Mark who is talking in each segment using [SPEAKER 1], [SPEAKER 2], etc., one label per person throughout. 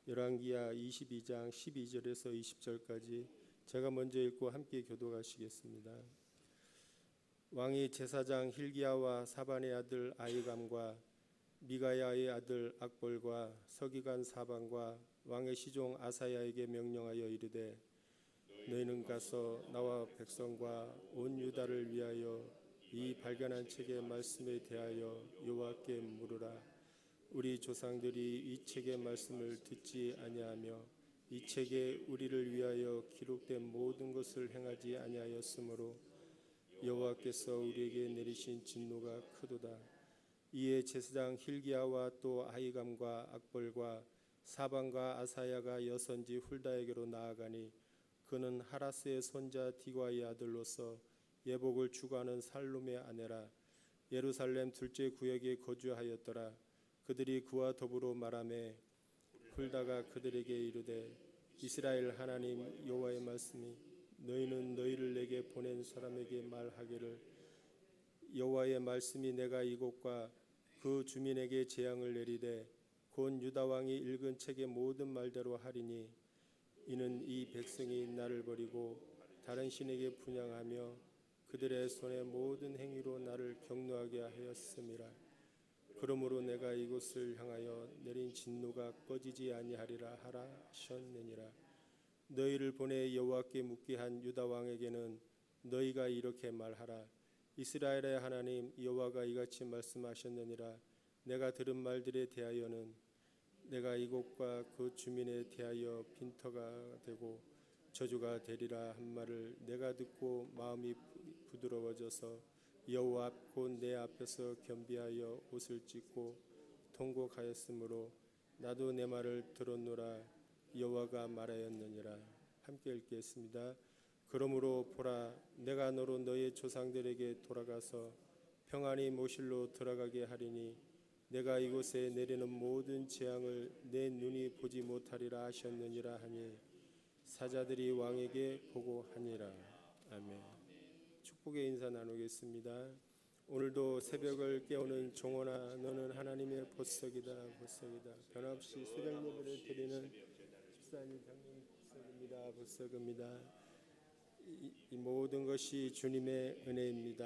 [SPEAKER 1] 열왕기하 22장 12절에서 20절까지 제가 먼저 읽고 함께 교독하시겠습니다. 왕이 제사장 힐기야와 사반의 아들 아히감과 미가야의 아들 악볼과 서기관 사반과 왕의 시종 아사야에게 명령하여 이르되 너희는 가서 나와 백성과 온 유다를 위하여 이 발견한 책의 말씀에 대하여 여호와께 물으라. 우리 조상들이 이 책의 말씀을 듣지 아니하며 이 책에 우리를 위하여 기록된 모든 것을 행하지 아니하였으므로 여호와께서 우리에게 내리신 진노가 크도다. 이에 제사장 힐기야와 또 아히감과 악볼과 사반과 아사야가 여선지 훌다에게로 나아가니 그는 하라스의 손자 디과의 아들로서 예복을 추구하는 살룸의 아내라. 예루살렘 둘째 구역에 거주하였더라. 그들이 그와 더불어 말하매 훌다가 그들에게 이르되 이스라엘 하나님 여호와의 말씀이 너희는 너희를 내게 보낸 사람에게 말하기를 여호와의 말씀이 내가 이곳과 그 주민에게 재앙을 내리되 곧 유다 왕이 읽은 책의 모든 말대로 하리니 이는 이 백성이 나를 버리고 다른 신에게 분향하며 그들의 손의 모든 행위로 나를 경노하게 하였음이라. 그러므로 내가 이곳을 향하여 내린 진노가 꺼지지 아니하리라 하라 하셨느니라. 너희를 보내 여호와께 묻게 한 유다 왕에게는 너희가 이렇게 말하라. 이스라엘의 하나님 여호와가 이같이 말씀하셨느니라. 내가 들은 말들에 대하여는 내가 이곳과 그 주민에 대하여 빈터가 되고 저주가 되리라 한 말을 내가 듣고 마음이 부드러워져서 여호와 앞 곧 내 앞에서 겸비하여 옷을 찢고 통곡하였으므로 나도 내 말을 들었노라. 여호와가 말하였느니라. 함께 읽겠습니다. 그러므로 보라, 내가 너로 너의 조상들에게 돌아가서 평안히 모실로 들어가게 하리니 내가 이곳에 내리는 모든 재앙을 내 눈이 보지 못하리라 하셨느니라 하니 사자들이 왕에게 보고하니라. 아멘. 축복의 인사 나누겠습니다. 오늘도 새벽을 깨우는 종원아, 너는 하나님의 보석이다. 보석이다. 변함없이 새벽 예배를 드리는 집사님, 장로님 보석입니다. 보석입니다. 이 모든 것이 주님의 은혜입니다.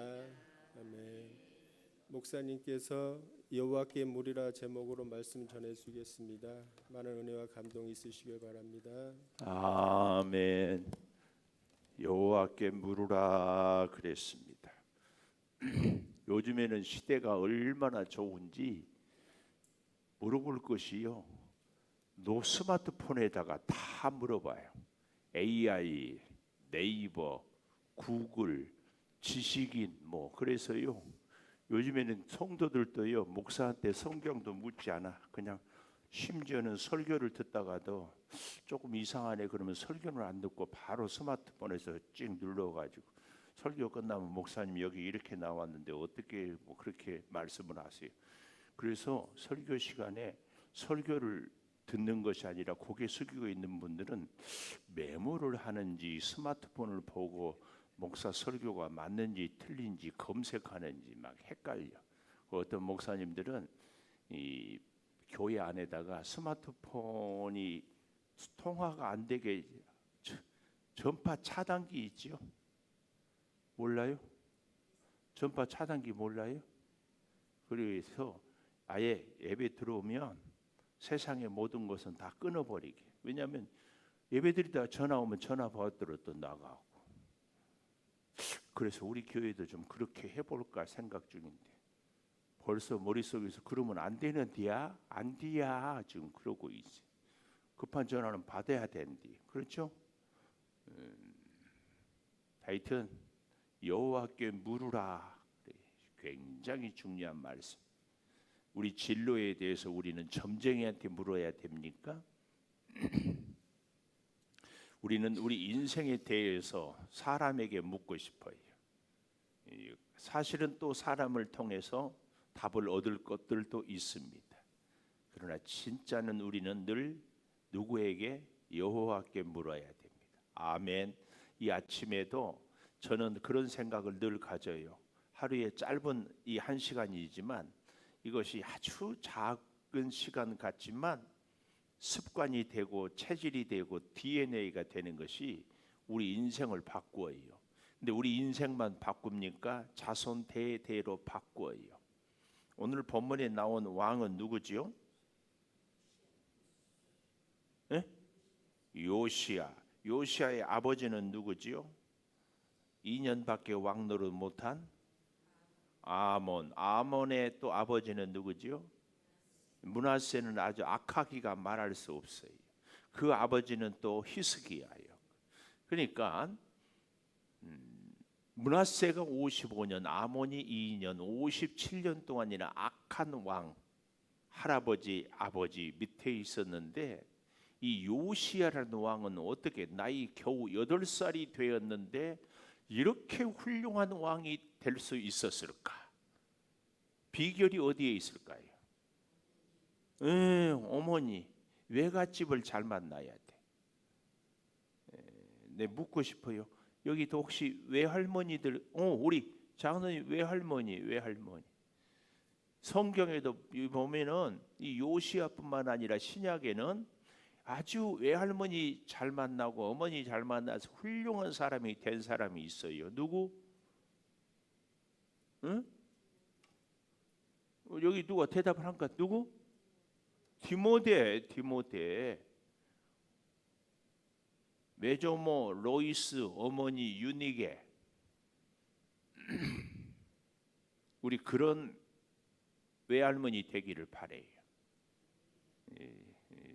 [SPEAKER 1] 아멘. 목사님께서 여호와께 물으라 제목으로 말씀 전해주겠습니다. 많은 은혜와 감동 있으시길 바랍니다.
[SPEAKER 2] 아멘. 여호와께 물으라 그랬습니다. 요즘에는 시대가 얼마나 좋은지 물어볼 것이요, 노 스마트폰에다가 다 물어봐요. AI, 네이버, 구글, 지식인 그래서요 요즘에는 성도들도요 목사한테 성경도 묻지 않아. 그냥 심지어는 설교를 듣다가도 조금 이상하네 그러면 설교는 안 듣고 바로 스마트폰에서 찍 눌러가지고 설교 끝나면 목사님 여기 이렇게 나왔는데 어떻게 그렇게 말씀을 하세요. 그래서 설교 시간에 설교를 듣는 것이 아니라 고개 숙이고 있는 분들은 메모를 하는지 스마트폰을 보고 목사 설교가 맞는지 틀린지 검색하는지 막 헷갈려. 어떤 목사님들은 이 교회 안에다가 스마트폰이 통화가 안 되게 전파 차단기 있죠? 몰라요? 전파 차단기 몰라요? 그래서 아예 예배 들어오면 세상의 모든 것은 다 끊어버리게. 왜냐하면 예배 드리다가 전화 오면 전화 받으러 또 나가고. 그래서 우리 교회도 좀 그렇게 해볼까 생각 중인데 벌써 머릿속에서 그러면 안 되는데야? 안 돼야 지금 그러고 있어요. 급한 전화는 받아야 되는데. 그렇죠? 하여튼 여호와께 물으라. 굉장히 중요한 말씀. 우리 진로에 대해서 우리는 점쟁이한테 물어야 됩니까? 우리는 우리 인생에 대해서 사람에게 묻고 싶어요. 사실은 또 사람을 통해서 답을 얻을 것들도 있습니다. 그러나 진짜는 우리는 늘 누구에게? 여호와께 물어야 됩니다. 아멘. 이 아침에도 저는 그런 생각을 늘 가져요. 하루에 짧은 이 1시간이지만 이것이 아주 작은 시간 같지만 습관이 되고 체질이 되고 DNA가 되는 것이 우리 인생을 바꾸어요. 근데 우리 인생만 바꿉니까? 자손 대대로 바꾸어요. 오늘 본문에 나온 왕은 누구지요? 예? 요시야. 요시야의 아버지는 누구지요? 2년밖에 왕 노릇 못한 아몬. 아몬의 또 아버지는 누구지요? 므낫세는 아주 악하기가 말할 수 없어요. 그 아버지는 또 히스기야예요. 그러니까 므낫세가 55년, 아몬이 2년, 57년 동안이나 악한 왕, 할아버지, 아버지 밑에 있었는데 이 요시야라는 왕은 어떻게 나이 겨우 8살이 되었는데 이렇게 훌륭한 왕이 될 수 있었을까? 비결이 어디에 있을까요? 어머니, 외갓집을 잘 만나야 돼. 네, 묻고 싶어요. 여기도 혹시 외할머니들, 우리 장로님 외할머니. 성경에도 보면은 이 요시야뿐만 아니라 신약에는 아주 외할머니 잘 만나고 어머니 잘 만나서 훌륭한 사람이 된 사람이 있어요. 누구? 응? 여기 누가 대답을 한가? 누구? 디모데. 메조모 로이스 어머니 유니게. 우리 그런 외할머니 되기를 바래요.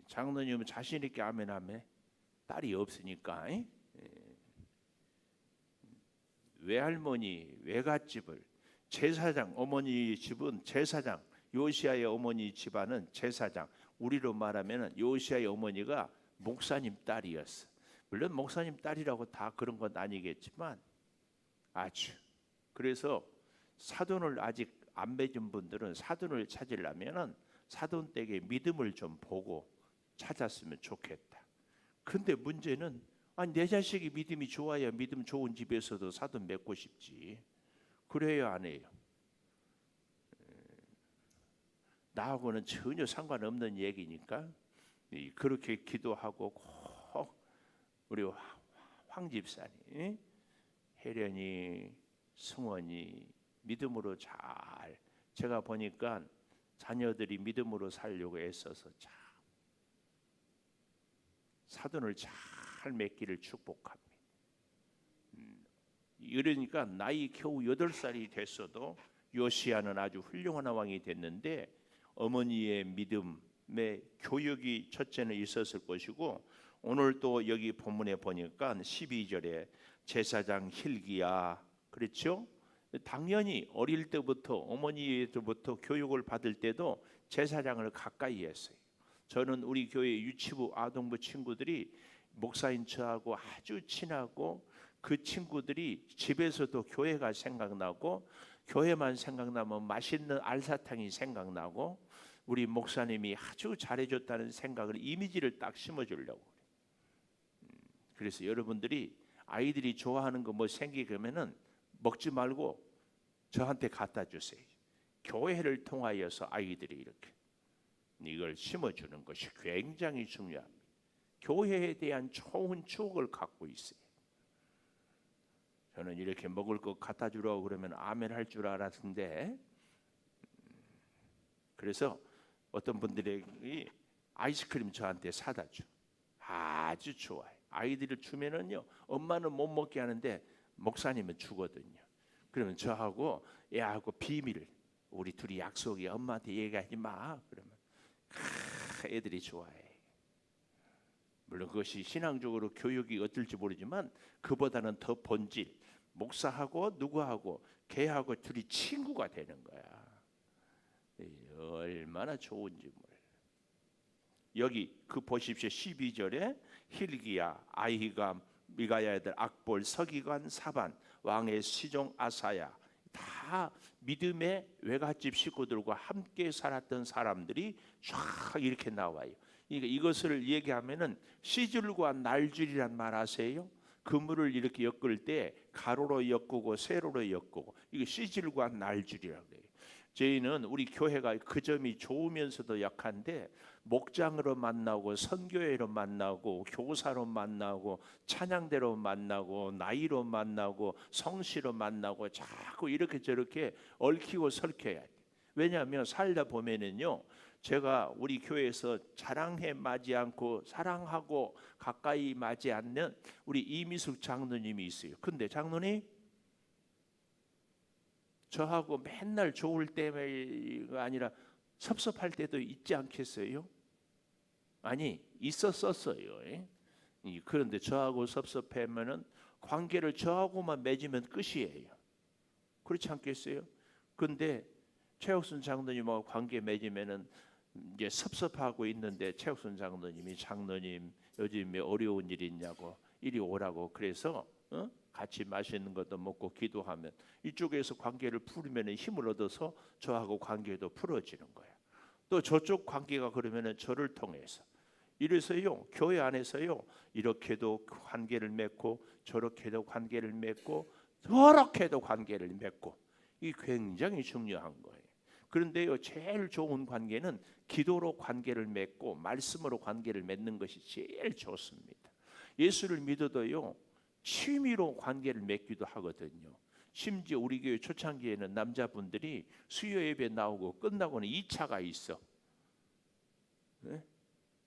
[SPEAKER 2] 장로님은 자신 있게 아멘하면 딸이 없으니까 외할머니 외갓집을 제사장, 어머니 집은 제사장, 요시야의 어머니 집안은 제사장. 우리로 말하면 요시야의 어머니가 목사님 딸이었어. 물론 목사님 딸이라고 다 그런 건 아니겠지만 아주. 그래서 사돈을 아직 안 맺은 분들은 사돈을 찾으려면은 사돈 댁의 믿음을 좀 보고 찾았으면 좋겠다. 근데 문제는 내 자식이 믿음이 좋아야 믿음 좋은 집에서도 사돈 맺고 싶지. 그래요, 안 해요? 나하고는 전혀 상관없는 얘기니까 그렇게 기도하고 꼭 우리 황 집사님, 혜련이, 승원이 믿음으로 잘, 제가 보니까 자녀들이 믿음으로 살려고 애써서 참 사돈을 잘 맺기를 축복합니다. 이러니까 나이 겨우 8살이 됐어도 요시야는 아주 훌륭한 왕이 됐는데 어머니의 믿음의 교육이 첫째는 있었을 것이고, 오늘 또 여기 본문에 보니까 12절에 제사장 hil기야, 그렇죠? 당연히 어릴 때부터 어머니로부터 교육을 받을 때도 제사장을 가까이 했어요. 저는 우리 교회 유치부 아동부 친구들이 목사인 저하고 아주 친하고 그 친구들이 집에서도 교회가 생각나고 교회만 생각나면 맛있는 알사탕이 생각나고 우리 목사님이 아주 잘해줬다는 생각을 이미지를 딱 심어주려고 그래요. 그래서 여러분들이 아이들이 좋아하는 거 뭐 생기면은 먹지 말고 저한테 갖다 주세요. 교회를 통하여서 아이들이 이렇게 이걸 심어주는 것이 굉장히 중요합니다. 교회에 대한 좋은 추억을 갖고 있어요. 저는 이렇게 먹을 거 갖다 주라고 그러면 아멘 할 줄 알았는데, 그래서 어떤 분들이 아이스크림 저한테 사다 줘. 아주 좋아해. 아이들을 주면은요, 엄마는 못 먹게 하는데 목사님은 주거든요. 그러면 저하고 애하고 비밀, 우리 둘이 약속이 엄마한테 얘기하지 마. 그러면 애들이 좋아해. 물론 그것이 신앙적으로 교육이 어떨지 모르지만 그보다는 더 본질, 목사하고 누구하고 걔하고 둘이 친구가 되는 거야. 얼마나 좋은지 몰라. 여기 그 보십시오. 12절에 hil기야, 아히감, 미가야의 아들 악볼, 서기관 사반, 왕의 시종 아사야, 다 믿음의 외갓집 식구들과 함께 살았던 사람들이 쫙 이렇게 나와요. 그러니까 이것을 얘기하면은 시줄과 날줄이란 말 아세요? 그물을 이렇게 엮을 때 가로로 엮고 세로로 엮고, 이게 시줄과 날줄이라고 해요. 저희는 우리 교회가 그 점이 좋으면서도 약한데 목장으로 만나고 선교회로 만나고 교사로 만나고 찬양대로 만나고 나이로 만나고 성씨로 만나고 자꾸 이렇게 저렇게 얽히고 설켜야 돼. 왜냐하면 살다 보면은요, 제가 우리 교회에서 자랑해 마지 않고 사랑하고 가까이 마지 않는 우리 이미숙 장로님이 있어요. 근데 장로님, 저하고 맨날 좋을 때가 아니라 섭섭할 때도 있지 않겠어요? 아니, 있었었어요. 그런데 저하고 섭섭하면은 관계를 저하고만 맺으면 끝이에요. 그렇지 않겠어요? 근데 최옥순 장로님하고 관계 맺으면은 이제 섭섭하고 있는데 최옥순 장로님이 장로님 요즘에 어려운 일 있냐고 이리 오라고 그래서 같이 맛있는 것도 먹고 기도하면 이쪽에서 관계를 풀으면 힘을 얻어서 저하고 관계도 풀어지는 거예요. 또 저쪽 관계가 그러면은 저를 통해서 이래서요, 교회 안에서요, 이렇게도 관계를 맺고 저렇게도 관계를 맺고 저렇게도 관계를 맺고, 이게 굉장히 중요한 거예요. 그런데요, 제일 좋은 관계는 기도로 관계를 맺고 말씀으로 관계를 맺는 것이 제일 좋습니다. 예수를 믿어도요, 취미로 관계를 맺기도 하거든요. 심지어 우리 교회 초창기에는 남자분들이 수요 예배 나오고 끝나고는 2차가 있어. 네?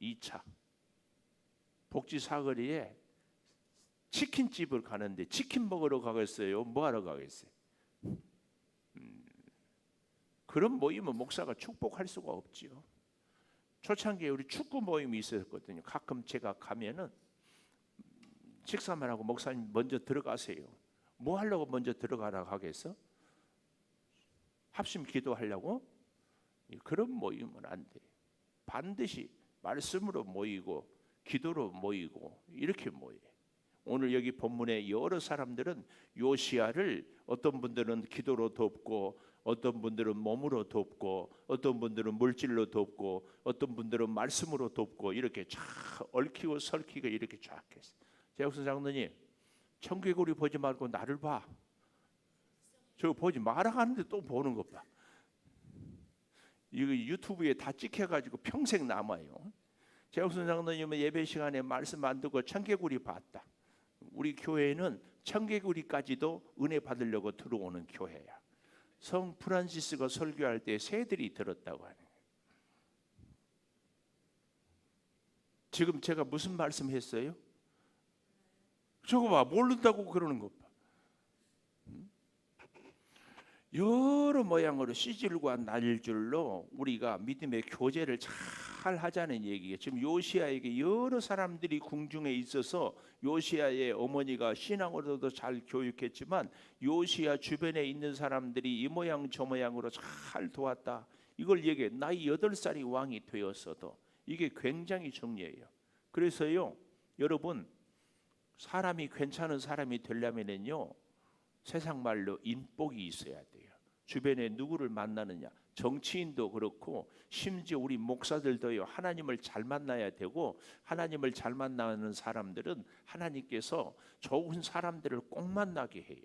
[SPEAKER 2] 2차. 복지 사거리에 치킨집을 가는데 치킨 먹으러 가겠어요? 뭐 하러 가겠어요? 그런 모임은 목사가 축복할 수가 없지요. 초창기에 우리 축구 모임이 있었거든요. 가끔 제가 가면은 식사만 하고 목사님 먼저 들어가세요. 뭐 하려고 먼저 들어가라고 하겠어? 합심 기도하려고? 그런 모임은 안 돼. 반드시 말씀으로 모이고 기도로 모이고 이렇게 모여요. 오늘 여기 본문에 여러 사람들은 요시야를 어떤 분들은 기도로 돕고 어떤 분들은 몸으로 돕고 어떤 분들은 물질로 돕고 어떤 분들은 말씀으로 돕고 이렇게 쫙 얽히고 설키고 이렇게 쫙 했어요. 제옥수 장로님, 청개구리 보지 말고 나를 봐. 저거 보지 마라 하는데 또 보는 것 봐. 이거 유튜브에 다 찍혀가지고 평생 남아요. 제옥수 장로님은 예배 시간에 말씀 안 듣고 청개구리 봤다. 우리 교회는 청개구리까지도 은혜 받으려고 들어오는 교회야. 성 프란시스가 설교할 때 새들이 들었다고 하는 거예요. 지금 제가 무슨 말씀했어요? 저거 봐, 모른다고 그러는 것 봐. 여러 모양으로 씨줄과 날줄로 우리가 믿음의 교제를 잘 하자는 얘기예요. 지금 요시야에게 여러 사람들이 궁중에 있어서 요시야의 어머니가 신앙으로도 잘 교육했지만 요시야 주변에 있는 사람들이 이 모양 저 모양으로 잘 도왔다. 이걸 얘기해. 나이 8살이 왕이 되었어도 이게 굉장히 중요해요. 그래서요, 여러분, 사람이 괜찮은 사람이 되려면은요, 세상 말로 인복이 있어야 돼요. 주변에 누구를 만나느냐. 정치인도 그렇고 심지어 우리 목사들도요, 하나님을 잘 만나야 되고 하나님을 잘 만나는 사람들은 하나님께서 좋은 사람들을 꼭 만나게 해요.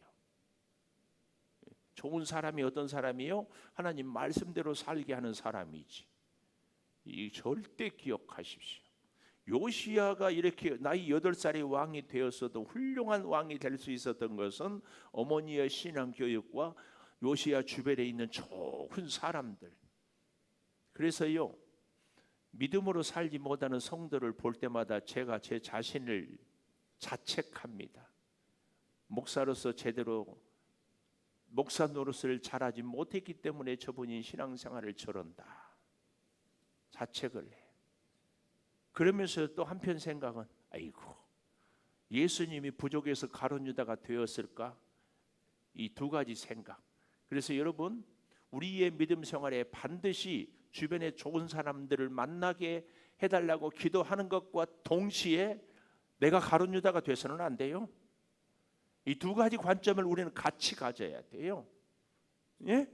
[SPEAKER 2] 좋은 사람이 어떤 사람이요? 하나님 말씀대로 살게 하는 사람이지. 이 절대 기억하십시오. 요시야가 이렇게 나이 8살이 왕이 되었어도 훌륭한 왕이 될 수 있었던 것은 어머니의 신앙 교육과 요시야 주변에 있는 좋은 사람들. 그래서요, 믿음으로 살지 못하는 성도를 볼 때마다 제가 제 자신을 자책합니다. 목사로서 제대로 목사 노릇을 잘하지 못했기 때문에 저분이 신앙생활을 저런다. 자책을 해. 그러면서 또 한편 생각은 아이고, 예수님이 부족해서 가룟 유다가 되었을까? 이 두 가지 생각. 그래서 여러분, 우리의 믿음 생활에 반드시 주변에 좋은 사람들을 만나게 해달라고 기도하는 것과 동시에 내가 가룟 유다가 돼서는 안 돼요. 이 두 가지 관점을 우리는 같이 가져야 돼요. 예?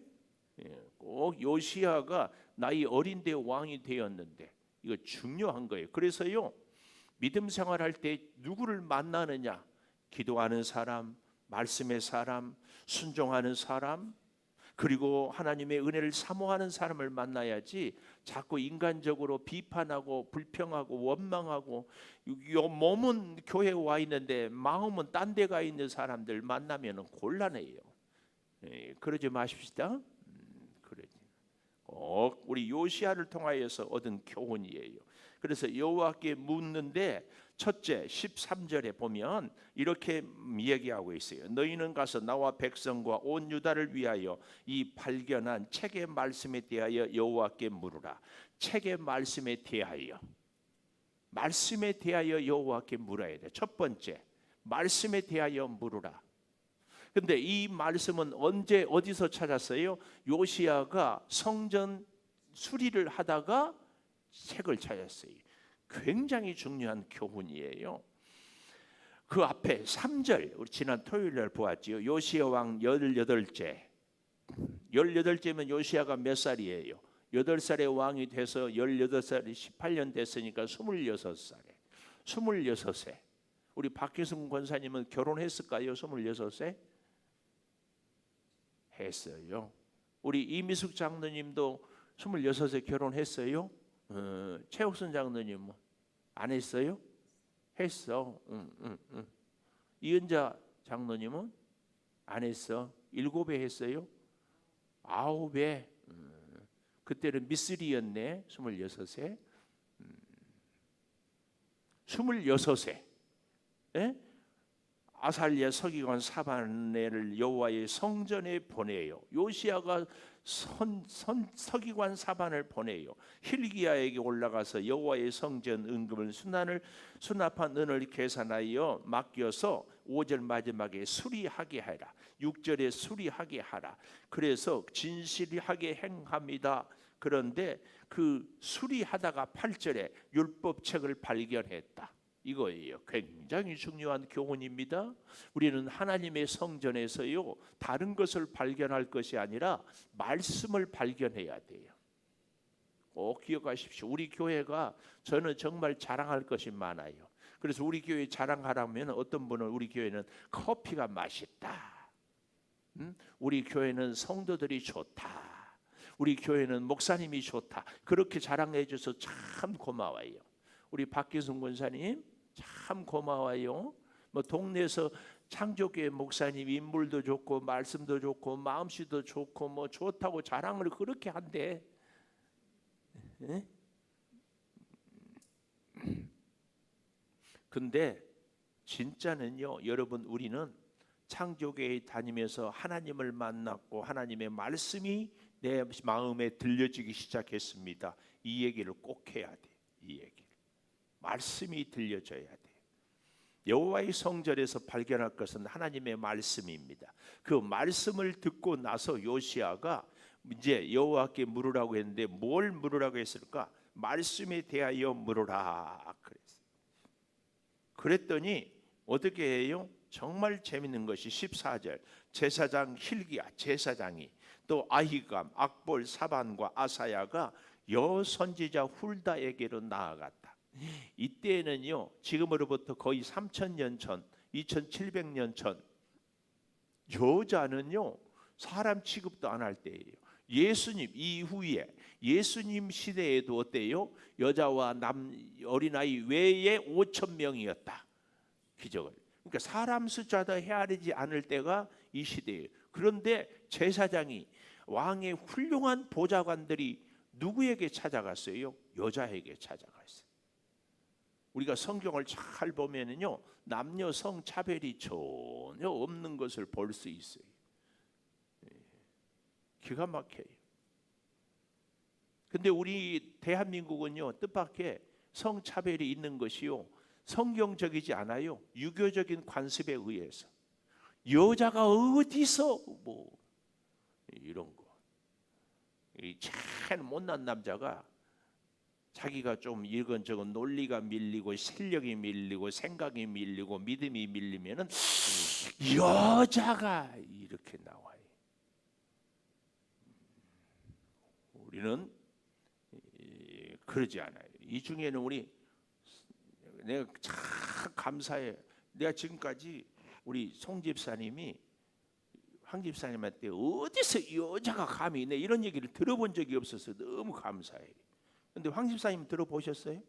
[SPEAKER 2] 꼭 요시야가 나이 어린데 왕이 되었는데 이거 중요한 거예요. 그래서요, 믿음 생활할 때 누구를 만나느냐? 기도하는 사람, 말씀의 사람, 순종하는 사람, 그리고 하나님의 은혜를 사모하는 사람을 만나야지 자꾸 인간적으로 비판하고 불평하고 원망하고 요 몸은 교회에 와 있는데 마음은 딴 데 가 있는 사람들 만나면 곤란해요. 그러지 마십시다. 그러지. 꼭 우리 요시야를 통하여서 얻은 교훈이에요. 그래서 여호와께 묻는데 첫째 13절에 보면 이렇게 얘기하고 있어요. 너희는 가서 나와 백성과 온 유다를 위하여 이 발견한 책의 말씀에 대하여 여호와께 물으라. 책의 말씀에 대하여 여호와께 물어야 돼. 첫 번째 말씀에 대하여 물으라. 근데 이 말씀은 언제 어디서 찾았어요? 요시야가 성전 수리를 하다가 책을 찾았어요. 굉장히 중요한 교훈이에요. 그 앞에 3절 우리 지난 토요일 날 보았지요. 요시야 왕 18제면 요시야가 몇 살이에요? 8살에 왕이 돼서 18살이 18년 됐으니까 26살에 26세. 우리 박혜승 권사님은 결혼했을까요? 26세? 했어요. 우리 이미숙 장로님도 26세 결혼했어요? 최옥순 장로님은 안 했어요? 했어. 이은자 장로님은 안 했어. 7배 했어요? 9배. 그때는 미쓰리였네. 26세. 26세. 에? 아살랴 서기관 사반네를 여호와의 성전에 보내요. 요시야가 서기관 사반을 보내요. hil기야에게 올라가서 여호와의 성전 은금을 수납한 은을 계산하여 맡겨서 5절 마지막에 수리하게 하라. 6절에 수리하게 하라. 그래서 진실하게 행합니다. 그런데 그 수리하다가 8절에 율법책을 발견했다. 이거예요. 굉장히 중요한 교훈입니다. 우리는 하나님의 성전에서요 다른 것을 발견할 것이 아니라 말씀을 발견해야 돼요. 꼭 기억하십시오. 우리 교회가 저는 정말 자랑할 것이 많아요. 그래서 우리 교회 자랑하라면 어떤 분은 우리 교회는 커피가 맛있다. 우리 교회는 성도들이 좋다. 우리 교회는 목사님이 좋다. 그렇게 자랑해 줘서 참 고마워요. 우리 박기순 권사님 참 고마워요. 뭐 동네에서 창조교회 목사님 인물도 좋고 말씀도 좋고 마음씨도 좋고 뭐 좋다고 자랑을 그렇게 한대. 에? 근데 진짜는요, 여러분 우리는 창조교회 다니면서 하나님을 만났고 하나님의 말씀이 내 마음에 들려지기 시작했습니다. 이 얘기를 꼭 해야 돼. 이 얘기. 말씀이 들려져야 돼. 여호와의 성전에서 발견할 것은 하나님의 말씀입니다. 그 말씀을 듣고 나서 요시야가 이제 여호와께 물으라고 했는데 뭘 물으라고 했을까? 말씀에 대하여 물으라 그랬어요. 그랬더니 어떻게 해요? 정말 재밌는 것이 14절 제사장 hil기야 제사장이 또 아히감, 악볼, 사반과 아사야가 여선지자 훌다에게로 나아갔다. 이때는요 지금으로부터 거의 3000년 전 2700년 전 여자는요 사람 취급도 안 할 때예요. 예수님 이후에 예수님 시대에도 어때요? 여자와 어린아이 외에 5000명이었다. 기적을. 그러니까 사람 숫자도 헤아리지 않을 때가 이 시대예요. 그런데 제사장이 왕의 훌륭한 보좌관들이 누구에게 찾아갔어요? 여자에게 찾아갔어요. 우리가 성경을 잘 보면은요 남녀 성 차별이 전혀 없는 것을 볼 수 있어요. 기가 막혀요. 근데 우리 대한민국은요 뜻밖의 성 차별이 있는 것이요 성경적이지 않아요. 유교적인 관습에 의해서 여자가 어디서 뭐 이런 거, 이 참 못난 남자가 자기가 좀 이건저건 논리가 밀리고 실력이 밀리고 생각이 밀리고 믿음이 밀리면은 여자가 이렇게 나와요. 우리는 그러지 않아요. 이 중에는 내가 참 감사해. 내가 지금까지 우리 송 집사님이 황 집사님한테 어디서 여자가 감히 내 이런 얘기를 들어본 적이 없어서 너무 감사해요. 근데 황 집사님 들어보셨어요?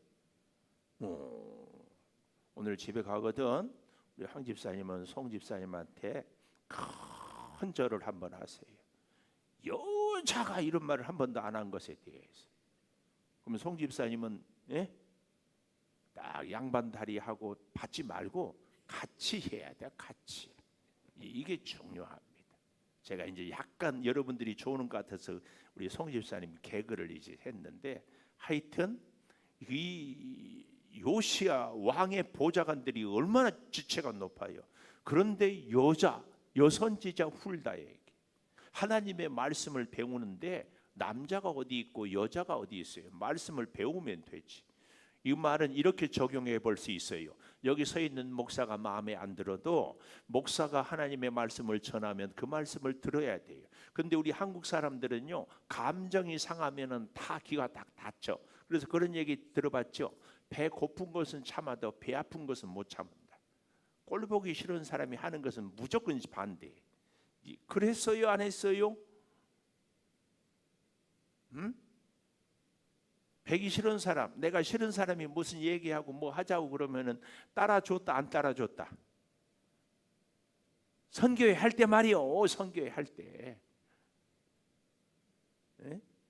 [SPEAKER 2] 오늘 집에 가거든 우리 황 집사님은 송 집사님한테 큰 절을 한번 하세요. 여자가 이런 말을 한 번도 안 한 것에 대해서. 그러면 송 집사님은 딱 양반다리 하고 받지 말고 같이 해야 돼. 같이. 이게 중요합니다. 제가 이제 약간 여러분들이 좋은 것 같아서 우리 송 집사님 개그를 이제 했는데 하여튼 이 요시야 왕의 보좌관들이 얼마나 지체가 높아요. 그런데 여선지자 훌다에게 하나님의 말씀을 배우는데 남자가 어디 있고 여자가 어디 있어요? 말씀을 배우면 되지. 이 말은 이렇게 적용해 볼 수 있어요. 여기 서 있는 목사가 마음에 안 들어도 목사가 하나님의 말씀을 전하면 그 말씀을 들어야 돼요. 근데 우리 한국 사람들은요, 감정이 상하면은 다 귀가 딱 닫혀. 그래서 그런 얘기 들어봤죠? 배 고픈 것은 참아도 배 아픈 것은 못 참는다. 꼴 보기 싫은 사람이 하는 것은 무조건 반대. 그랬어요? 안 했어요? 배기 싫은 사람, 내가 싫은 사람이 무슨 얘기하고 뭐 하자고 그러면은 따라줬다 안 따라줬다? 선교회 할 때 말이요. 선교회 할 때.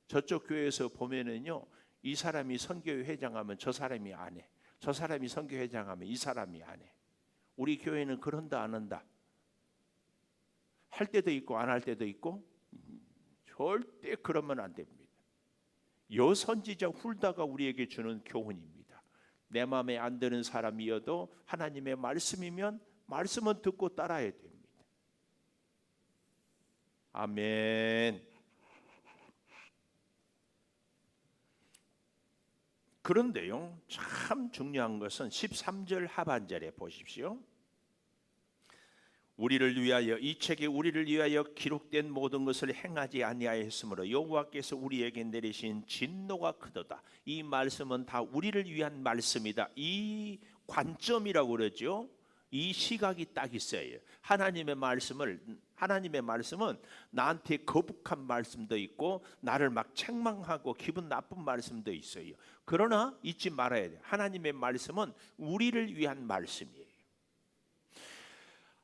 [SPEAKER 2] 저쪽 교회에서 보면은요, 이 사람이 선교회 회장하면 저 사람이 안 해. 저 사람이 선교회 회장하면 이 사람이 안 해. 우리 교회는 그런다 안 한다? 할 때도 있고 안 할 때도 있고 절대 그러면 안 됩니다. 여선지자 훌다가 우리에게 주는 교훈입니다. 내 마음에 안 드는 사람이어도 하나님의 말씀이면 말씀은 듣고 따라야 됩니다. 아멘. 그런데요, 참 중요한 것은 13절 하반절에 보십시오. 우리를 위하여 이 책에 우리를 위하여 기록된 모든 것을 행하지 아니하였으므로 여호와께서 우리에게 내리신 진노가 크도다. 이 말씀은 다 우리를 위한 말씀이다. 이 관점이라고 그러죠. 이 시각이 딱 있어요. 하나님의 말씀은 나한테 거북한 말씀도 있고 나를 막 책망하고 기분 나쁜 말씀도 있어요. 그러나 잊지 말아야 돼요. 하나님의 말씀은 우리를 위한 말씀이에요.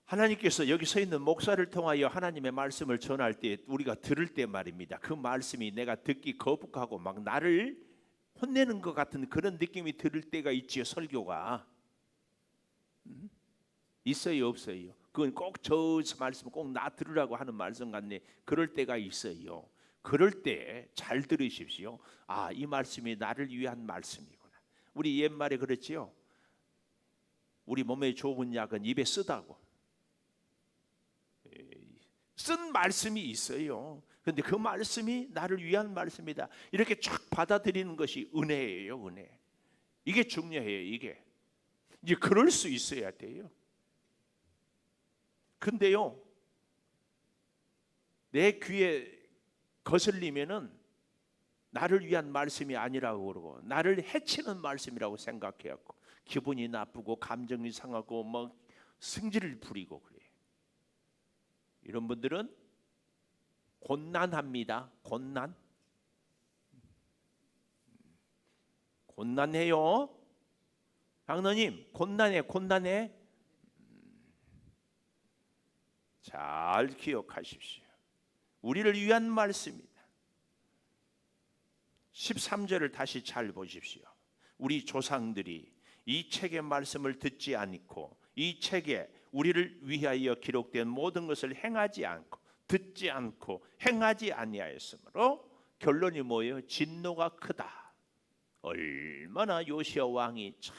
[SPEAKER 2] 하나님께서 여기 서 있는 목사를 통하여 하나님의 말씀을 전할 때 우리가 들을 때 말입니다. 그 말씀이 내가 듣기 거북하고 막 나를 혼내는 것 같은 그런 느낌이 들을 때가 있지요. 설교가 있어요, 없어요? 그건 꼭 저 말씀 꼭 나 들으라고 하는 말씀 같네. 그럴 때가 있어요. 그럴 때 잘 들으십시오. 아, 이 말씀이 나를 위한 말씀이구나. 우리 옛말에 그랬지요. 우리 몸에 좋은 약은 입에 쓰다고. 쓴 말씀이 있어요. 그런데 그 말씀이 나를 위한 말씀이다. 이렇게 쫙 받아들이는 것이 은혜예요, 은혜. 이게 중요해요, 이게. 이제 그럴 수 있어야 돼요. 근데요, 내 귀에 거슬리면은 나를 위한 말씀이 아니라고 그러고 나를 해치는 말씀이라고 생각해갖고 기분이 나쁘고 감정이 상하고 뭐 승질을 부리고 그래요. 이런 분들은 곤란합니다. 곤란해요. 장로님, 곤란해. 잘 기억하십시오. 우리를 위한 말씀입니다. 13절을 다시 잘 보십시오. 우리 조상들이 이 책의 말씀을 듣지 않고 이 책에 우리를 위하여 기록된 모든 것을 행하지 않고 듣지 않고 행하지 아니하였으므로 결론이 뭐예요? 진노가 크다. 얼마나 요시야 왕이 참.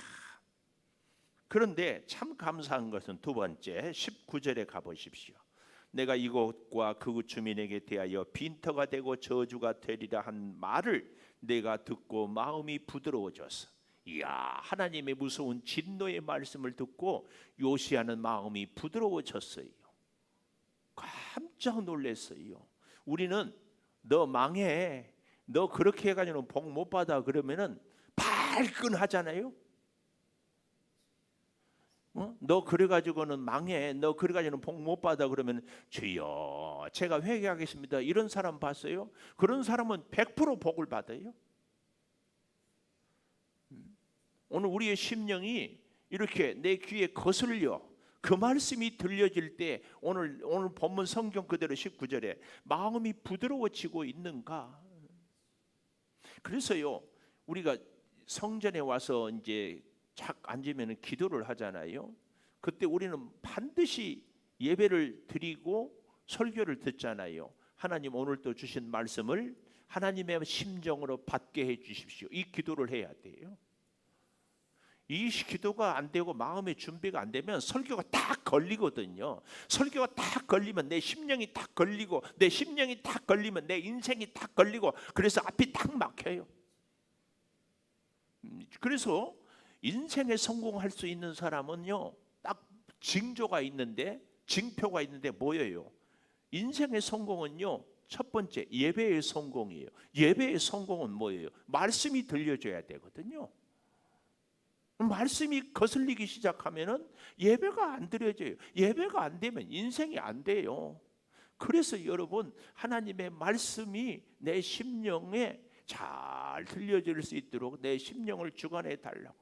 [SPEAKER 2] 그런데 참 감사한 것은 두 번째 19절에 가보십시오. 내가 이곳과 그 주민에게 대하여 빈터가 되고 저주가 되리라 한 말을 내가 듣고 마음이 부드러워졌어. 이야, 하나님의 무서운 진노의 말씀을 듣고 요시야는 마음이 부드러워졌어요. 깜짝 놀랐어요. 우리는 너 망해, 너 그렇게 해가지고는 복 못 받아 그러면은 발끈하잖아요. 너 그래가지고는 망해. 너 그래가지고는 복 못 받아. 그러면 주여 제가 회개하겠습니다. 이런 사람 봤어요? 그런 사람은 100% 복을 받아요. 오늘 우리의 심령이 이렇게 내 귀에 거슬려 그 말씀이 들려질 때 오늘 본문 성경 그대로 19절에 마음이 부드러워지고 있는가? 그래서요 우리가 성전에 와서 이제 착 앉으면 기도를 하잖아요. 그때 우리는 반드시 예배를 드리고 설교를 듣잖아요. 하나님 오늘도 주신 말씀을 하나님의 심정으로 받게 해 주십시오. 이 기도를 해야 돼요. 이 기도가 안 되고 마음의 준비가 안 되면 설교가 딱 걸리거든요. 설교가 딱 걸리면 내 심령이 딱 걸리고 내 심령이 딱 걸리면 내 인생이 딱 걸리고 그래서 앞이 딱 막혀요. 그래서 인생에 성공할 수 있는 사람은요 딱 징조가 있는데 징표가 있는데 뭐예요? 인생의 성공은요 첫 번째 예배의 성공이에요. 예배의 성공은 뭐예요? 말씀이 들려줘야 되거든요. 말씀이 거슬리기 시작하면은 예배가 안 드려져요. 예배가 안 되면 인생이 안 돼요. 그래서 여러분 하나님의 말씀이 내 심령에 잘 들려질 수 있도록 내 심령을 주관해 달라고.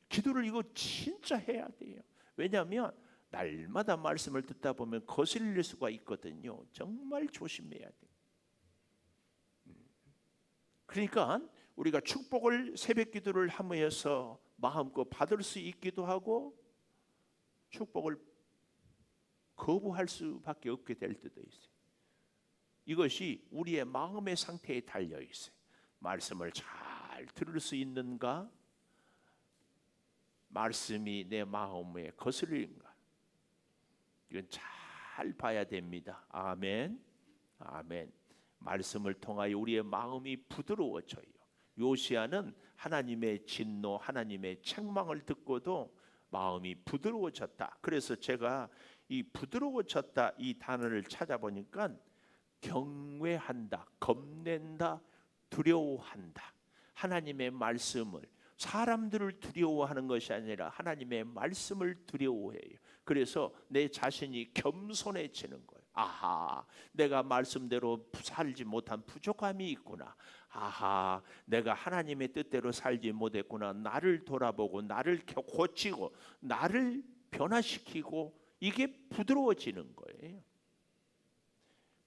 [SPEAKER 2] 기도를 이거 진짜 해야 돼요. 왜냐하면 날마다 말씀을 듣다 보면 거슬릴 수가 있거든요. 정말 조심해야 돼요. 그러니까 우리가 축복을 새벽 기도를 하면서 마음껏 받을 수 있기도 하고 축복을 거부할 수밖에 없게 될 때도 있어요. 이것이 우리의 마음의 상태에 달려 있어요. 말씀을 잘 들을 수 있는가? 말씀이 내 마음에 거슬리는가? 이건 잘 봐야 됩니다. 아멘. 아멘. 말씀을 통하여 우리의 마음이 부드러워져요. 요시야는 하나님의 진노, 하나님의 책망을 듣고도 마음이 부드러워졌다. 그래서 제가 이 부드러워졌다 이 단어를 찾아보니까 경외한다, 겁낸다, 두려워한다. 하나님의 말씀을 사람들을 두려워하는 것이 아니라 하나님의 말씀을 두려워해요. 그래서 내 자신이 겸손해지는 거예요. 아하, 내가 말씀대로 살지 못한 부족함이 있구나. 아하, 내가 하나님의 뜻대로 살지 못했구나. 나를 돌아보고 나를 고치고 나를 변화시키고 이게 부드러워지는 거예요.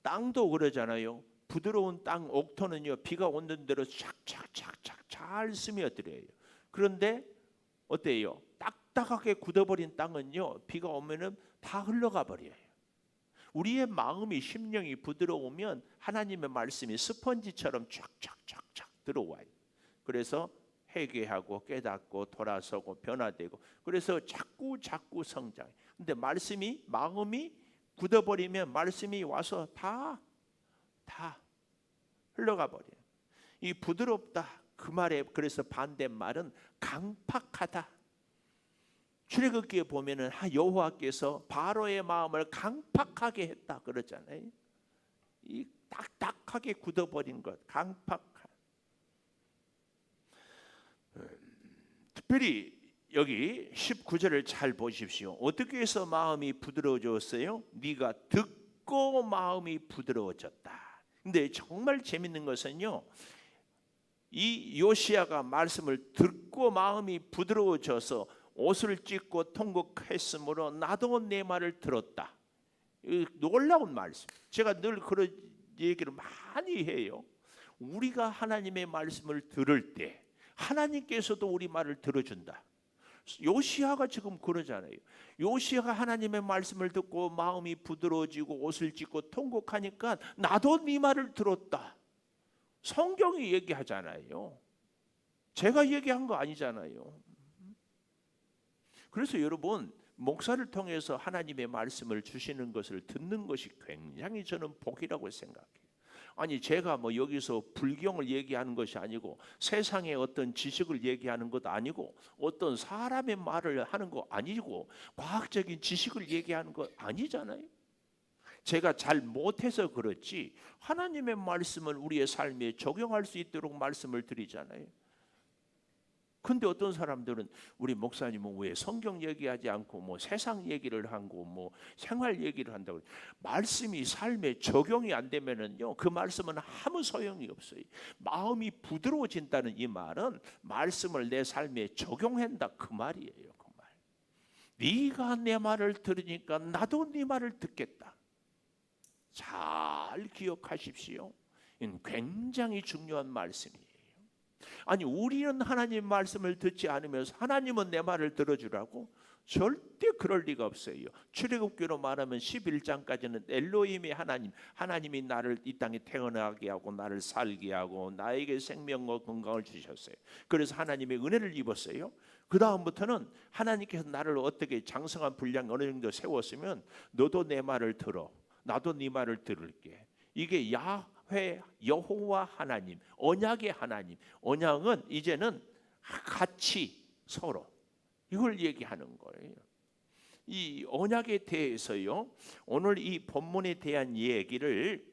[SPEAKER 2] 땅도 그러잖아요. 부드러운 땅 옥토는요 비가 오는 대로 착착착착 잘 스며들어요. 그런데 어때요? 딱딱하게 굳어버린 땅은요 비가 오면은 다 흘러가 버려요. 우리의 마음이 심령이 부드러우면 하나님의 말씀이 스펀지처럼 쫙쫙쫙쫙 들어와요. 그래서 회개하고 깨닫고 돌아서고 변화되고 그래서 자꾸 성장해. 근데 마음이 굳어버리면 말씀이 와서 다 흘러가 버려요. 이 부드럽다 그 말에 그래서 반대말은 강팍하다. 출애굽기에 보면은 여호와께서 바로의 마음을 강팍하게 했다 그러잖아요. 이 딱딱하게 굳어버린 것, 강팍한. 특별히 여기 19절을 잘 보십시오. 어떻게 해서 마음이 부드러워졌어요? 네가 듣고 마음이 부드러워졌다. 근데 정말 재밌는 것은요. 이 요시야가 말씀을 듣고 마음이 부드러워져서 옷을 찢고 통곡했으므로 나도 내 말을 들었다. 놀라운 말씀. 제가 늘 그런 얘기를 많이 해요. 우리가 하나님의 말씀을 들을 때 하나님께서도 우리 말을 들어준다. 요시야가 지금 그러잖아요. 요시야가 하나님의 말씀을 듣고 마음이 부드러워지고 옷을 찢고 통곡하니까 나도 네 말을 들었다. 성경이 얘기하잖아요. 제가 얘기한 거 아니잖아요. 그래서 여러분 목사를 통해서 하나님의 말씀을 주시는 것을 듣는 것이 굉장히 저는 복이라고 생각해요. 아니 제가 뭐 여기서 불경을 얘기하는 것이 아니고 세상의 어떤 지식을 얘기하는 것도 아니고 어떤 사람의 말을 하는 거 아니고 과학적인 지식을 얘기하는 것 아니잖아요. 제가 잘 못해서 그렇지 하나님의 말씀을 우리의 삶에 적용할 수 있도록 말씀을 드리잖아요. 근데 어떤 사람들은 우리 목사님은 왜 성경 얘기하지 않고 뭐 세상 얘기를 하고 뭐 생활 얘기를 한다고. 말씀이 삶에 적용이 안 되면은요, 그 말씀은 아무 소용이 없어요. 마음이 부드러워진다는 이 말은 말씀을 내 삶에 적용한다 그 말이에요. 그 말. 네가 내 말을 들으니까 나도 네 말을 듣겠다. 잘 기억하십시오. 이건 굉장히 중요한 말씀이에요. 아니, 우리는 하나님 말씀을 듣지 않으면서 하나님은 내 말을 들어주라고? 절대 그럴 리가 없어요. 출애굽기로 말하면 11장까지는 엘로힘이 하나님이 나를 이 땅에 태어나게 하고 나를 살게 하고 나에게 생명과 건강을 주셨어요. 그래서 하나님의 은혜를 입었어요. 그 다음부터는 하나님께서 나를 어떻게 장성한 분량 어느 정도 세웠으면 너도 내 말을 들어, 나도 네 말을 들을게. 이게 여호와 하나님, 언약의 하나님. 언약은 이제는 같이 서로 이걸 얘기하는 거예요. 이 언약에 대해서요, 오늘 이 본문에 대한 얘기를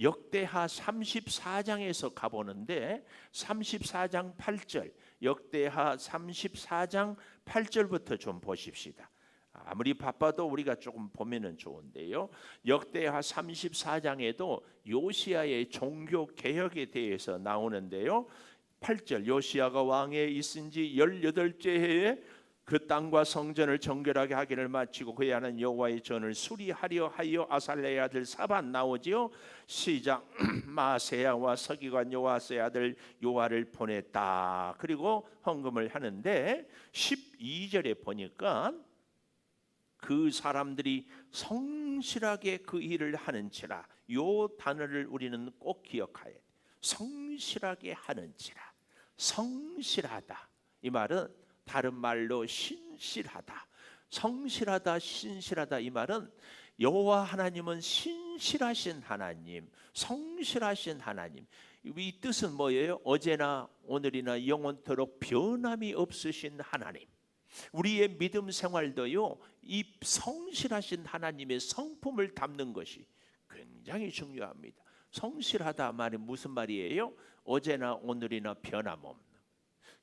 [SPEAKER 2] 역대하 34장에서 가보는데 34장 8절, 역대하 34장 8절부터 좀 보십시다. 아무리 바빠도 우리가 조금 보면은 좋은데요. 역대하 34장에도 요시야의 종교 개혁에 대해서 나오는데요. 8절, 요시야가 왕에 있은 지 18째 해에 그 땅과 성전을 정결하게 하기를 마치고 그의 하는 여호와의 전을 수리하려 하여 아살레의 아들 사반 나오지요. 시작. 마세야와 서기관 요아스의 아들 요아를 보냈다. 그리고 헌금을 하는데 12절에 보니까 그 사람들이 성실하게 그 일을 하는지라. 요 단어를 우리는 꼭 기억해야 돼. 성실하게 하는지라. 성실하다, 이 말은 다른 말로 신실하다. 성실하다, 신실하다, 이 말은 여호와 하나님은 신실하신 하나님, 성실하신 하나님. 이 뜻은 뭐예요? 어제나 오늘이나 영원토록 변함이 없으신 하나님. 우리의 믿음 생활도요, 이 성실하신 하나님의 성품을 담는 것이 굉장히 중요합니다. 성실하다 말이 무슨 말이에요? 어제나 오늘이나 변함없는,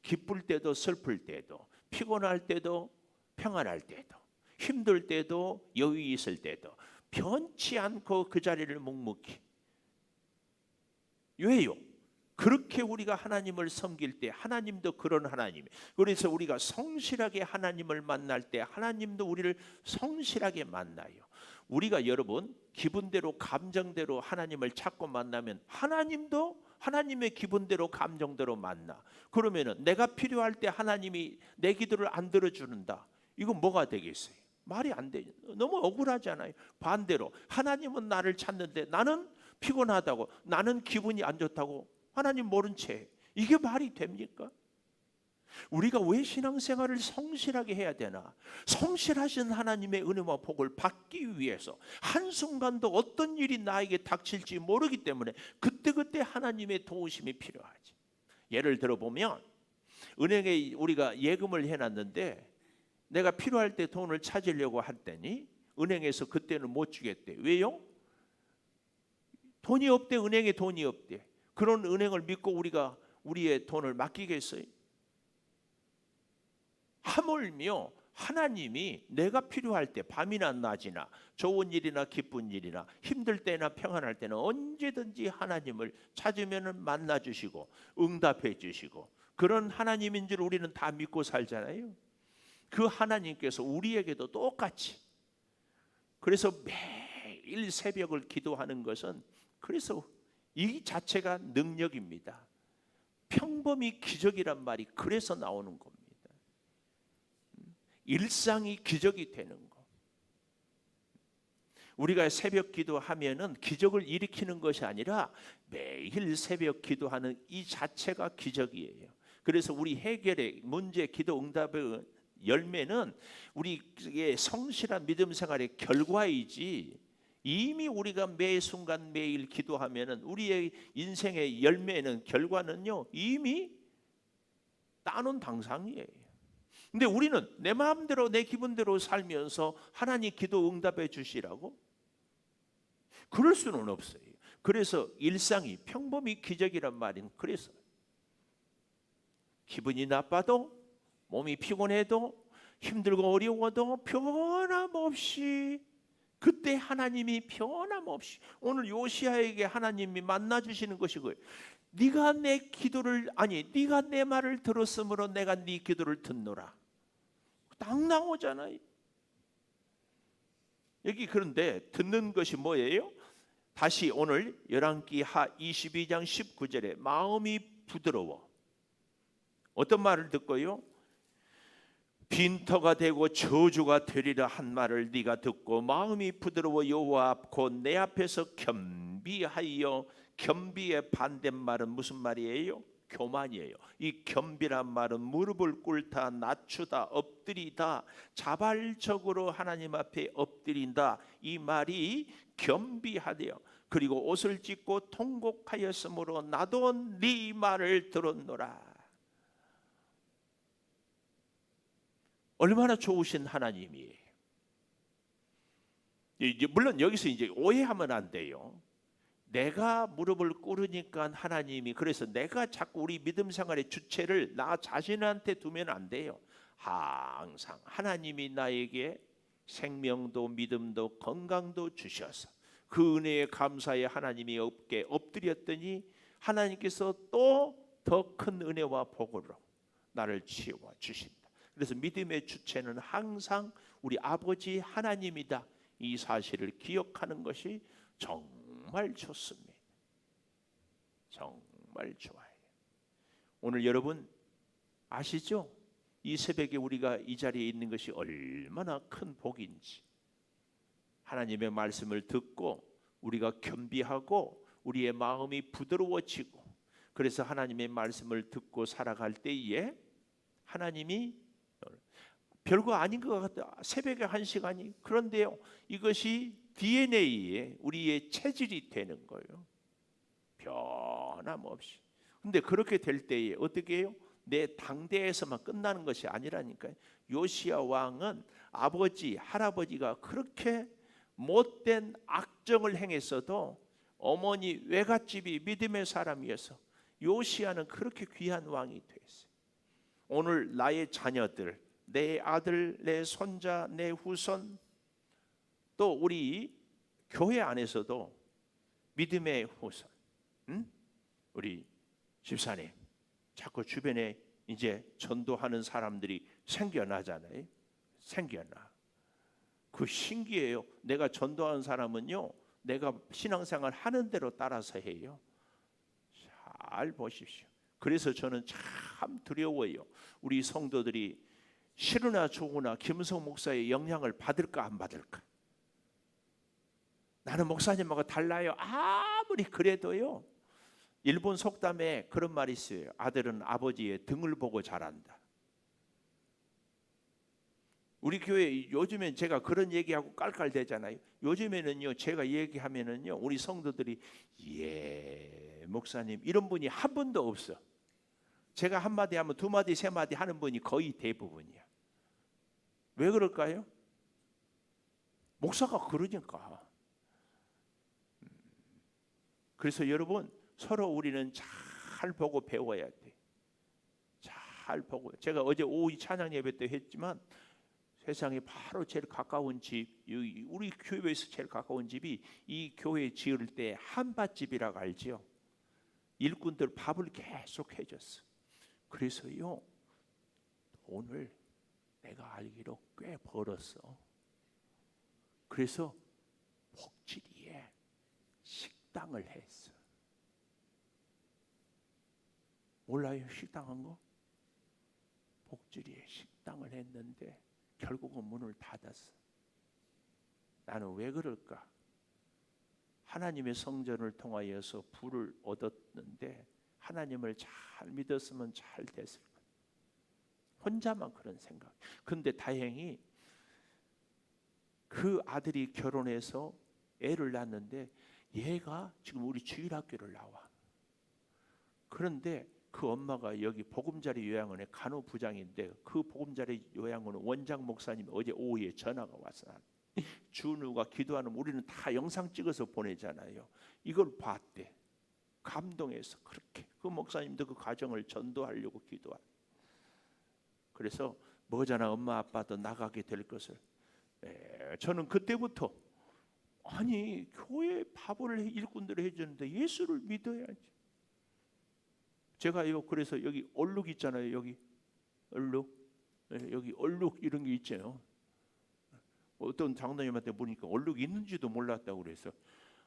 [SPEAKER 2] 기쁠 때도 슬플 때도, 피곤할 때도 평안할 때도, 힘들 때도 여유 있을 때도 변치 않고 그 자리를 묵묵히. 왜요? 그렇게 우리가 하나님을 섬길 때 하나님도 그런 하나님. 그래서 우리가 성실하게 하나님을 만날 때 하나님도 우리를 성실하게 만나요. 우리가 여러분 기분대로 감정대로 하나님을 찾고 만나면 하나님도 하나님의 기분대로 감정대로 만나. 그러면은 내가 필요할 때 하나님이 내 기도를 안 들어주는다. 이건 뭐가 되겠어요? 말이 안 되죠. 너무 억울하잖아요. 반대로 하나님은 나를 찾는데 나는 피곤하다고, 나는 기분이 안 좋다고 하나님 모른 채, 이게 말이 됩니까? 우리가 왜 신앙생활을 성실하게 해야 되나? 성실하신 하나님의 은혜와 복을 받기 위해서 한순간도 어떤 일이 나에게 닥칠지 모르기 때문에 그때그때 하나님의 도우심이 필요하지. 예를 들어보면 은행에 우리가 예금을 해놨는데 내가 필요할 때 돈을 찾으려고 할 때니 은행에서 그때는 못 주겠대. 왜요? 돈이 없대. 은행에 돈이 없대. 그런 은행을 믿고 우리가 우리의 돈을 맡기겠어요? 하물며 하나님이 내가 필요할 때 밤이나 낮이나 좋은 일이나 기쁜 일이나 힘들 때나 평안할 때는 언제든지 하나님을 찾으면 만나 주시고 응답해 주시고 그런 하나님인 줄 우리는 다 믿고 살잖아요. 그 하나님께서 우리에게도 똑같이, 그래서 매일 새벽을 기도하는 것은 그래서 이 자체가 능력입니다. 평범이 기적이란 말이 그래서 나오는 겁니다. 일상이 기적이 되는 거. 우리가 새벽 기도하면은 기적을 일으키는 것이 아니라 매일 새벽 기도하는 이 자체가 기적이에요. 그래서 우리 해결의 문제, 기도 응답의 열매는 우리의 성실한 믿음 생활의 결과이지, 이미 우리가 매 순간 매일 기도하면은 우리의 인생의 열매는, 결과는요 이미 따놓은 당상이에요. 근데 우리는 내 마음대로 내 기분대로 살면서 하나님 기도 응답해 주시라고? 그럴 수는 없어요. 그래서 일상이 평범이 기적이란 말은 그래서 기분이 나빠도 몸이 피곤해도 힘들고 어려워도 변함없이 그때 하나님이 변함없이 오늘 요시야에게 하나님이 만나 주시는 것이 거예요. 네가 내 기도를 네가 내 말을 들었으므로 내가 네 기도를 듣노라. 딱 나오잖아요. 여기 그런데 듣는 것이 뭐예요? 다시 오늘 열왕기하 22장 19절에 마음이 부드러워. 어떤 말을 듣고요? 빈터가 되고 저주가 되리라 한 말을 네가 듣고 마음이 부드러워 여호와 앞 곧 내 앞에서 겸비하여. 겸비의 반대말은 무슨 말이에요? 교만이에요. 이 겸비란 말은 무릎을 꿇다, 낮추다, 엎드리다, 자발적으로 하나님 앞에 엎드린다. 이 말이 겸비하대요. 그리고 옷을 찢고 통곡하였으므로 나도 네 말을 들었노라. 얼마나 좋으신 하나님이에요. 이제 물론 여기서 이제 오해하면 안 돼요. 내가 무릎을 꿇으니까 하나님이, 그래서 내가 자꾸 우리 믿음 생활의 주체를 나 자신한테 두면 안 돼요. 항상 하나님이 나에게 생명도 믿음도 건강도 주셔서 그 은혜에 감사해 하나님이 없게 엎드렸더니 하나님께서 또 더 큰 은혜와 복으로 나를 채워 주신다. 그래서 믿음의 주체는 항상 우리 아버지 하나님이다. 이 사실을 기억하는 것이 정말 좋습니다. 정말 좋아요. 오늘 여러분 아시죠? 이 새벽에 우리가 이 자리에 있는 것이 얼마나 큰 복인지. 하나님의 말씀을 듣고 우리가 겸비하고 우리의 마음이 부드러워지고, 그래서 하나님의 말씀을 듣고 살아갈 때에 하나님이 별거 아닌 것 같다. 새벽에 1시간이. 그런데요, 이것이 DNA에 우리의 체질이 되는 거예요. 변함없이. 근데 그렇게 될 때에 어떻게 해요? 내 당대에서만 끝나는 것이 아니라니까요. 요시야 왕은 아버지, 할아버지가 그렇게 못된 악정을 행했어도 어머니 외갓집이 믿음의 사람이어서 요시야는 그렇게 귀한 왕이 됐어요. 오늘 나의 자녀들, 내 아들, 내 손자, 내 후손, 또 우리 교회 안에서도 믿음의 후손, 우리 집사님, 자꾸 주변에 이제 전도하는 사람들이 생겨나잖아요. 생겨나. 그 신기해요. 내가 전도하는 사람은요, 내가 신앙생활 하는 대로 따라서 해요. 잘 보십시오. 그래서 저는 참 두려워요. 우리 성도들이 싫으나 좋으나 김성 목사의 영향을 받을까 안 받을까. 나는 목사님하고 달라요. 아무리 그래도요. 일본 속담에 그런 말이 있어요. 아들은 아버지의 등을 보고 자란다. 우리 교회 요즘엔 제가 그런 얘기하고 깔깔대잖아요. 요즘에는요, 제가 얘기하면은요, 우리 성도들이 예 목사님 이런 분이 한 분도 없어. 제가 한마디 하면 두마디 세마디 하는 분이 거의 대부분이야. 왜 그럴까요? 목사가 그러니까. 그래서 여러분 서로 우리는 잘 보고 배워야 돼. 잘 보고. 제가 어제 오후 찬양 예배 때 했지만 세상에 바로 제일 가까운 집, 우리 교회에서 제일 가까운 집이 이 교회 지을 때 한밭집이라고 알지요. 일꾼들 밥을 계속 해줬어. 그래서요, 오늘 내가 알기로 꽤 벌었어. 그래서 복지리에 식당을 했어. 몰라요? 식당한 거? 복지리에 식당을 했는데 결국은 문을 닫았어. 나는 왜 그럴까? 하나님의 성전을 통하여서 부를 얻었는데 하나님을 잘 믿었으면 잘 됐을 거야. 혼자만 그런 생각. 근데 다행히 그 아들이 결혼해서 애를 낳았는데 얘가 지금 우리 주일학교를 나와. 그런데 그 엄마가 여기 보금자리 요양원의 간호부장인데 그 보금자리 요양원은 원장 목사님이 어제 오후에 전화가 왔어. 준우가 기도하는, 우리는 다 영상 찍어서 보내잖아요. 이걸 봤대. 감동해서 그렇게 그 목사님도 그 가정을 전도하려고 기도한. 그래서 머지않아 엄마 아빠도 나가게 될 것을. 저는 그때부터 아니 교회 밥을 일꾼들이 해주는데 예수를 믿어야지. 제가요 그래서 여기 얼룩 있잖아요. 여기 얼룩, 여기 얼룩 이런 게 있잖아요. 어떤 장로님한테 보니까 얼룩 있는지도 몰랐다고 그래서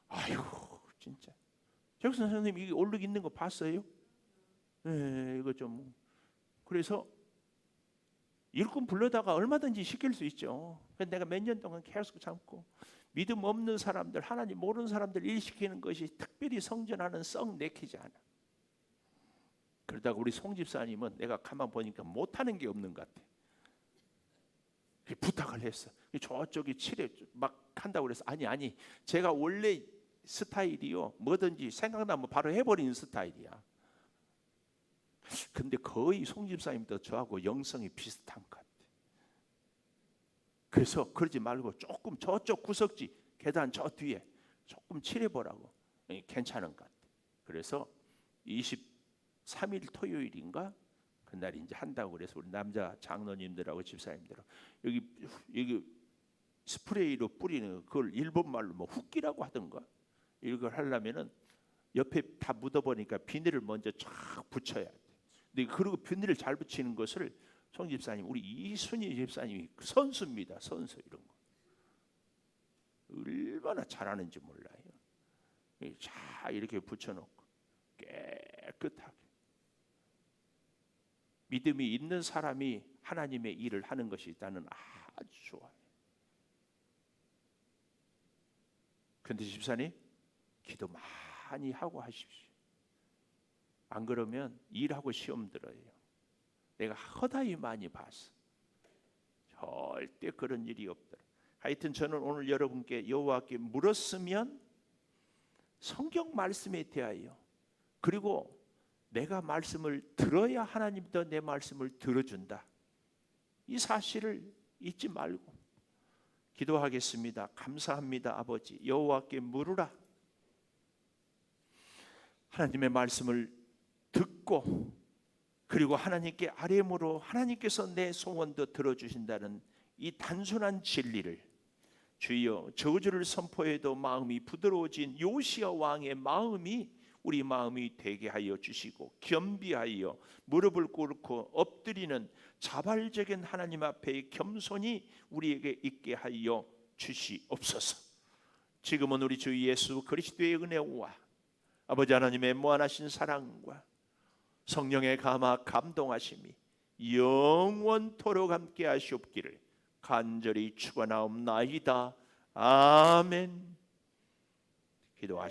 [SPEAKER 2] 아이고 진짜 잭슨 선생님 이게 얼룩 있는 거 봤어요? 이거 좀 그래서 일꾼 불러다가 얼마든지 시킬 수 있죠. 근데 내가 몇 년 동안 계속 참고 믿음 없는 사람들, 하나님 모르는 사람들 일 시키는 것이 특별히 성전하는 썩 내키지 않아. 그러다가 우리 송 집사님은 내가 가만 보니까 못하는 게 없는 것 같아. 부탁을 했어. 저쪽이 칠해 막 한다고 그래서 아니 제가 원래 스타일이요 뭐든지 생각나면 바로 해버리는 스타일이야. 근데 거의 송 집사님도 저하고 영성이 비슷한 것 같아. 그래서 그러지 말고 조금 저쪽 구석지 계단 저 뒤에 조금 칠해보라고. 괜찮은 것 같아. 그래서 23일 토요일인가 그날 이제 한다고 그래서 우리 남자 장로님들하고 집사님들하고 여기 스프레이로 뿌리는 그걸 일본 말로 뭐 훅기라고 하던가 이걸 하려면은 옆에 다 묻어버리니까 비닐을 먼저 쫙 붙여야 돼. 근데 그리고 비닐을 잘 붙이는 것을 송 집사님 우리 이순희 집사님이 선수입니다. 선수 이런 거 얼마나 잘하는지 몰라요. 자 이렇게 붙여놓고 깨끗하게 믿음이 있는 사람이 하나님의 일을 하는 것이 나는 아주 좋아요. 그런데 집사님 기도 많이 하고 하십시오. 안 그러면 일하고 시험 들어요. 내가 허다히 많이 봤어. 절대 그런 일이 없더라. 하여튼 저는 오늘 여러분께 여호와께 물었으면 성경 말씀에 대하여 그리고 내가 말씀을 들어야 하나님도 내 말씀을 들어준다. 이 사실을 잊지 말고 기도하겠습니다. 감사합니다. 아버지 여호와께 물으라. 하나님의 말씀을 듣고 그리고 하나님께 아뢰므로 하나님께서 내 소원도 들어주신다는 이 단순한 진리를 주여 저주를 선포해도 마음이 부드러워진 요시야 왕의 마음이 우리 마음이 되게 하여 주시고 겸비하여 무릎을 꿇고 엎드리는 자발적인 하나님 앞에 겸손히 우리에게 있게 하여 주시옵소서. 지금은 우리 주 예수 그리스도의 은혜와 아버지 하나님의 무한하신 사랑과 성령의 감동하심이 영원토록 함께 하시옵기를 간절히 축원하옵나이다. 아멘. 기도하시옵소서.